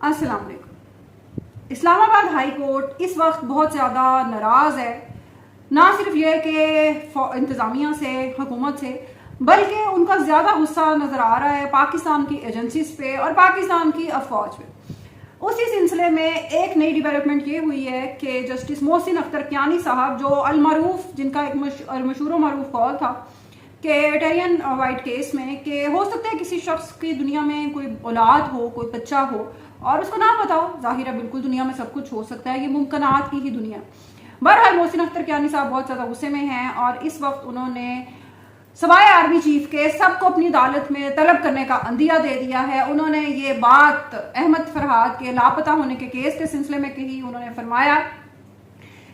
अस्सलाम वालेकुम। Islamabad high court इस वक्त बहुत ज़्यादा नाराज़ है, ना सिर्फ ये कि इंतज़ामिया से, हुकूमत से, बल्कि उनका ज़्यादा गुस्सा नज़र आ रहा है पाकिस्तान की एजेंसीज पे और पाकिस्तान की अफवाज पे। उसी सिलसिले में एक नई डेवलपमेंट ये हुई है कि जस्टिस मोहसिन अख्तर कियानी साहब, जो अलमरूफ, जिनका एक मशहूर मरूफ कॉल था कि इटालियन वाइट केस में कि हो सकता है किसी शख्स की दुनिया में कोई औलाद हो, कोई बच्चा हो और उसको ना पता हो। जाहिर है, बिल्कुल दुनिया में सब कुछ हो सकता है, ये मुमकिनात की ही दुनिया। बहरहाल मोहसिन अख्तर कियानी साहब बहुत ज़्यादा गुस्से में हैं और इस वक्त उन्होंने सवाए आर्मी चीफ के सबको अपनी अदालत में तलब करने का अंदिया दे दिया है। उन्होंने ये बात अहमद फरहाद के लापता होने के केस के सिलसिले में कही। उन्होंने फरमाया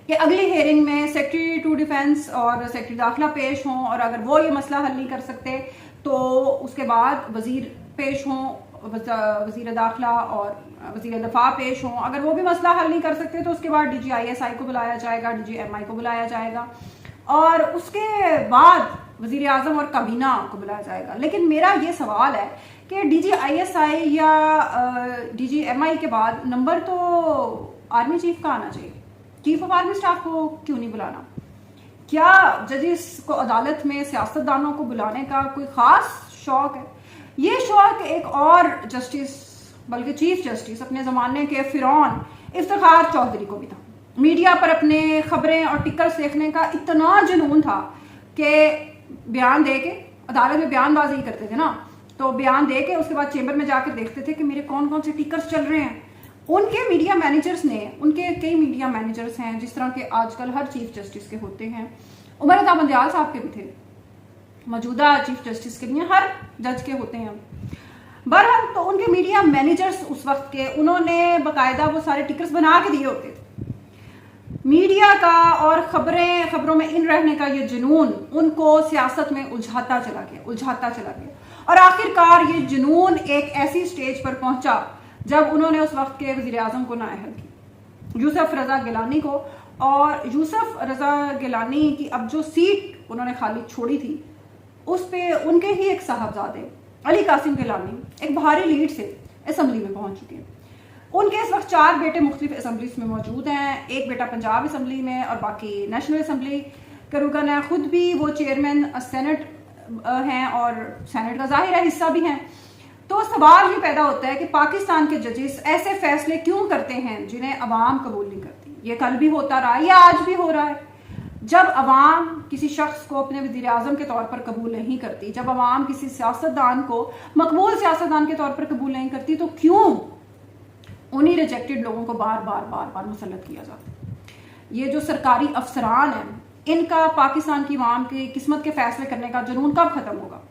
कि अगली हेयरिंग में सेक्रेटरी टू डिफेंस और सेक्रेटरी दाखिला पेश हों और अगर वो ये मसला हल नहीं कर सकते तो उसके बाद वजीर पेश हों, वजीर दाखिला और वजीर दफा पेश हों। अगर वो भी मसला हल नहीं कर सकते तो उसके बाद DGISI को बुलाया जाएगा, DGMI को बुलाया जाएगा और उसके बाद वजीर आजम और काबीना को बुलाया जाएगा। लेकिन मेरा ये सवाल है कि DGISI या DGMI के बाद नंबर तो आर्मी चीफ का आना चाहिए। चीफ ऑफ आर्मी स्टाफ को क्यों नहीं बुलाना? क्या जजेस को अदालत में सियासतदानों को बुलाने का कोई खास शौक है? ये शौक एक और जस्टिस, बल्कि चीफ जस्टिस अपने ज़माने के फिरौन इफ्तिखार चौधरी को भी था। मीडिया पर अपने खबरें और टिकर्स देखने का इतना जुनून था कि बयान दे के, अदालत में बयानबाजी करते थे ना, तो बयान दे के उसके बाद चेंबर में जाकर देखते थे कि मेरे कौन कौन से टिकर्स चल रहे हैं। उनके मीडिया मैनेजर्स ने, उनके कई मीडिया मैनेजर्स हैं जिस तरह के आजकल हर चीफ जस्टिस के होते हैं, उमर अता बंदयाल साहब के भी थे, मौजूदा चीफ जस्टिस के भी हर जज के होते हैं। बहरहाल तो उनके मीडिया मैनेजर्स उस वक्त के, उन्होंने बाकायदा वो सारे टिकर्स बना के दिए होते थे। मीडिया का और खबरों में इन रहने का ये जुनून उनको सियासत में उलझाता चला गया और आखिरकार ये जुनून एक ऐसी स्टेज पर पहुंचा जब उन्होंने उस वक्त के वजीर आजम को नाअहल किया, यूसुफ रजा गिलानी को। और यूसुफ रजा गिलानी की अब जो सीट उन्होंने खाली छोड़ी थी उस पे उनके ही एक साहबजादे अली कासिम गिलानी एक भारी लीड से असम्बली में पहुंच चुके हैं। उनके इस वक्त 4 बेटे मुख्तलिफ असम्बलीज में मौजूद हैं। एक बेटा पंजाब असम्बली में और बाकी नेशनल असम्बली का रुकन है। खुद भी वो चेयरमैन सेनेट हैं और सेनेट का जाहिर है हिस्सा भी हैं। तो सवाल ये पैदा होता है कि पाकिस्तान के जजेस ऐसे फैसले क्यों करते हैं जिन्हें अवाम कबूल नहीं करती। ये कल भी होता रहा, ये आज भी हो रहा है। जब अवाम किसी शख्स को अपने वजीर आजम के तौर पर कबूल नहीं करती, जब अवाम किसी सियासतदान को मकबूल सियासतदान के तौर पर कबूल नहीं करती, तो क्यों उन्हीं रिजेक्टेड लोगों को बार बार मुसल्लत किया जाता? ये जो सरकारी अफसरान हैं, इनका पाकिस्तान की अवाम की किस्मत के फैसले करने का जुनून कब खत्म होगा?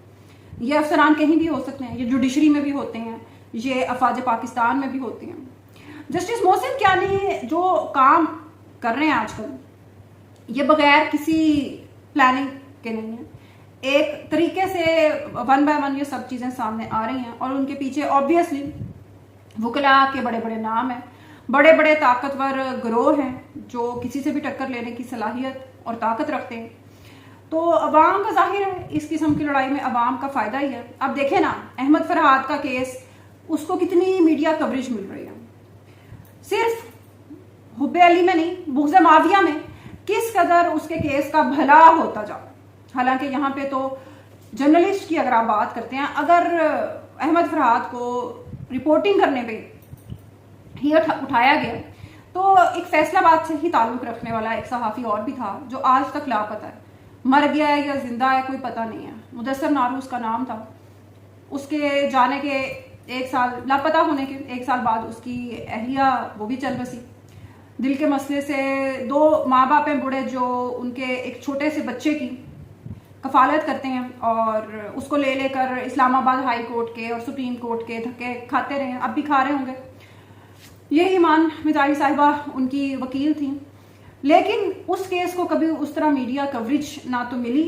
ये अफसरान कहीं भी हो सकते हैं, ये जुडिशरी में भी होते हैं, ये अफवाज पाकिस्तान में भी होते हैं। जस्टिस मोहसिन कियानी जो काम कर रहे हैं आजकल, ये बगैर किसी प्लानिंग के नहीं है। एक तरीके से 1 बाय 1 ये सब चीज़ें सामने आ रही हैं और उनके पीछे ऑब्वियसली वकला के बड़े बड़े नाम हैं, बड़े बड़े ताकतवर गिरोह हैं जो किसी से भी टक्कर लेने की सलाहियत और ताकत रखते हैं। तो अवाम का जाहिर है इस किस्म की लड़ाई में अवाम का फ़ायदा ही है। अब देखें ना, अहमद फरहाद का केस, उसको कितनी मीडिया कवरेज मिल रही है। सिर्फ हुब्बे अली में नहीं, बुग़्ज़ माविया में किस कदर उसके केस का भला होता जा। हालांकि यहाँ पे तो जर्नलिस्ट की अगर आप बात करते हैं, अगर अहमद फरहाद को रिपोर्टिंग करने पे ही उठाया गया तो एक फैसलाबाद से ही ताल्लुक़ रखने वाला एक सहाफ़ी और भी था जो आज तक लापता है, मर गया है या जिंदा है कोई पता नहीं है। मुदस्सर नारू उसका नाम था। उसके जाने के 1 साल, लापता होने के 1 साल बाद उसकी अहलिया वो भी चल बसी। दिल के मसले से 2 माँ बाप हैं बूढ़े जो उनके एक छोटे से बच्चे की कफालत करते हैं और उसको ले लेकर इस्लामाबाद हाई कोर्ट के और सुप्रीम कोर्ट के धक्के खाते रहे हैं, अब भी खा रहे होंगे। ये ईमान मिजारी साहिबा उनकी वकील थी, लेकिन उस केस को कभी उस तरह मीडिया कवरेज ना तो मिली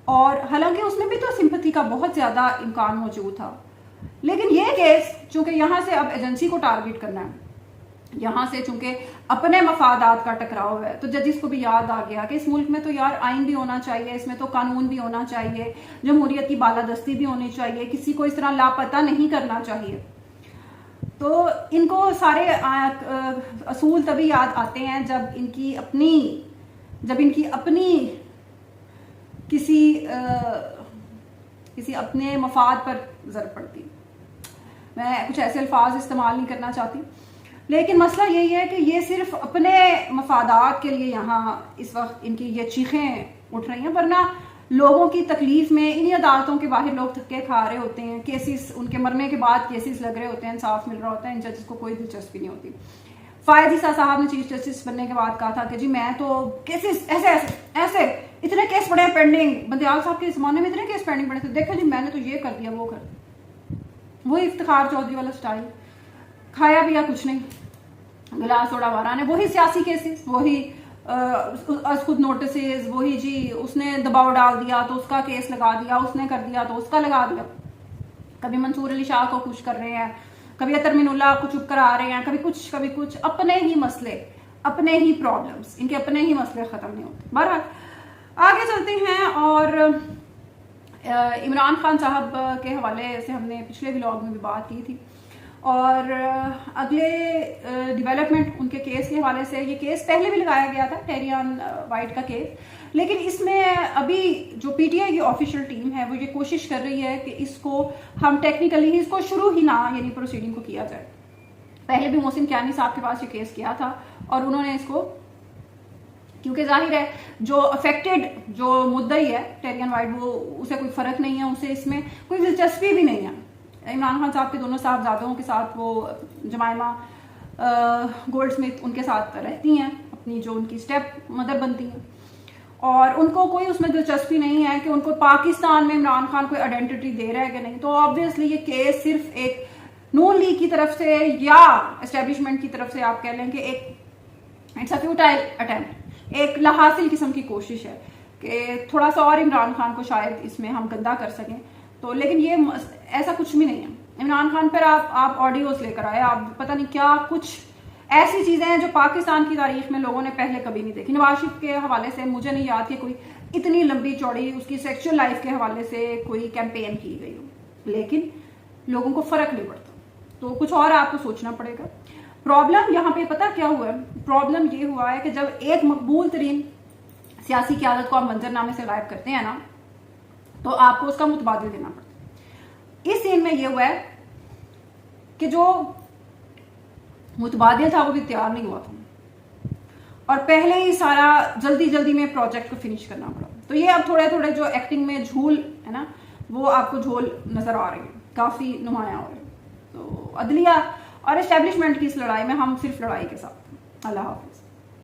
और हालांकि उसमें भी तो सिंपैथी का बहुत ज़्यादा इम्कान मौजूद था। लेकिन ये केस चूंकि यहाँ से अब एजेंसी को टारगेट करना है, यहाँ से चूंकि अपने मफादात का टकराव है, तो जजिस को भी याद आ गया कि इस मुल्क में तो यार आइन भी होना चाहिए, इसमें तो कानून भी होना चाहिए, जमहूरियत की बालादस्ती भी होनी चाहिए, किसी को इस तरह लापता नहीं करना चाहिए। तो इनको सारे असूल तभी याद आते हैं जब इनकी अपनी किसी अपने मफाद पर ज़रूरत पड़ती। मैं कुछ ऐसे अल्फाज इस्तेमाल नहीं करना चाहती, लेकिन मसला यही है कि ये सिर्फ अपने मफादात के लिए यहाँ इस वक्त इनकी ये चीखें उठ रही हैं, वरना लोगों की तकलीफ में इन्हीं अदालतों के बाहर लोग धक्के खा रहे होते हैं, केसेस उनके मरने के बाद केसेस लग रहे होते हैं, इंसाफ मिल रहा होता है, इन जजेस को कोई दिलचस्पी नहीं होती। फायद ईसा साहब ने चीफ जस्टिस बनने के बाद कहा था कि जी मैं तो केसेस ऐसे इतने केस पड़े हैं पेंडिंग। बंदयाल साहब के ज़माने में इतने केस पेंडिंग पड़े थे, देखो जी मैंने तो ये कर दिया वो कर दिया। वही इफ्तिखार चौधरी वाला स्टाइल, खाया पिया कुछ नहीं, गिलास थोड़ा वारा ने, वही सियासी केसेस, वही खुद नोटिस, वही जी उसने दबाव डाल दिया तो उसका केस लगा दिया, उसने कर दिया तो उसका लगा दिया। कभी मंसूर अली शाह को खुश कर रहे हैं, कभी अतर मिनुल्लाह को चुप करा रहे हैं, कभी कुछ अपने ही मसले, अपने ही प्रॉब्लम्स, इनके अपने ही मसले खत्म नहीं होते। बहरहाल आगे चलते हैं, और इमरान खान साहब के हवाले से हमने पिछले व्लॉग में भी बात की थी, और अगले डेवलपमेंट उनके केस के हवाले से, ये केस पहले भी लगाया गया था टेरियन वाइट का केस, लेकिन इसमें अभी जो पीटीआई की ऑफिशियल टीम है वो ये कोशिश कर रही है कि इसको हम टेक्निकली इसको शुरू ही ना यानी प्रोसीडिंग को किया जाए। पहले भी मोहसिन कियानी साहब के पास ये केस किया था और उन्होंने इसको, क्योंकि जाहिर है जो अफेक्टेड जो मुद्दई है टेरियन वाइट, वो उसे कोई फर्क नहीं है, उसे इसमें कोई दिलचस्पी भी नहीं है। इमरान खान साहब के दोनों साहबजादों के साथ वो जमाइमा गोल्डस्मिथ उनके साथ रहती हैं, अपनी जो उनकी स्टेप मदर बनती हैं, और उनको कोई उसमें दिलचस्पी नहीं है कि उनको पाकिस्तान में इमरान खान कोई आइडेंटिटी दे रहा है कि नहीं। तो ऑब्वियसली ये केस सिर्फ एक नून लीग की तरफ से या एस्टेब्लिशमेंट की तरफ से आप कह लें कि एक इट्स अ फ्यूटाइल अटेम्प्ट, एक लाहासिल किस्म की कोशिश है कि थोड़ा सा और इमरान खान को शायद इसमें हम गंदा कर सकें। तो लेकिन ये ऐसा कुछ भी नहीं है। इमरान खान पर आप ऑडियोज लेकर आए, आप पता नहीं क्या कुछ ऐसी चीजें हैं जो पाकिस्तान की तारीख में लोगों ने पहले कभी नहीं देखी। नवाज शरीफ के हवाले से मुझे नहीं याद कि कोई इतनी लंबी चौड़ी उसकी सेक्सुअल लाइफ के हवाले से कोई कैंपेन की गई हो, लेकिन लोगों को फर्क नहीं पड़ता। तो कुछ और आपको सोचना पड़ेगा। प्रॉब्लम यहाँ पे पता क्या हुआ है? प्रॉब्लम ये हुआ है कि जब एक मकबूल तरीन सियासी क़यादत को आप मंजरनामे से गायब करते हैं ना, तो आपको उसका मुतबादिल देना पड़ता है। इस सीन में ये हुआ है कि जो मुतबादिल था वो भी तैयार नहीं हुआ था, और पहले ही सारा जल्दी में प्रोजेक्ट को फिनिश करना पड़ा। तो ये अब थोड़े थोड़े जो एक्टिंग में झूल है ना, वो आपको झोल नजर आ रही है, काफी नुमाया हो रही है। तो अदलिया और एस्टेब्लिशमेंट की इस लड़ाई में हम सिर्फ लड़ाई के साथ। अल्लाह हाफिज।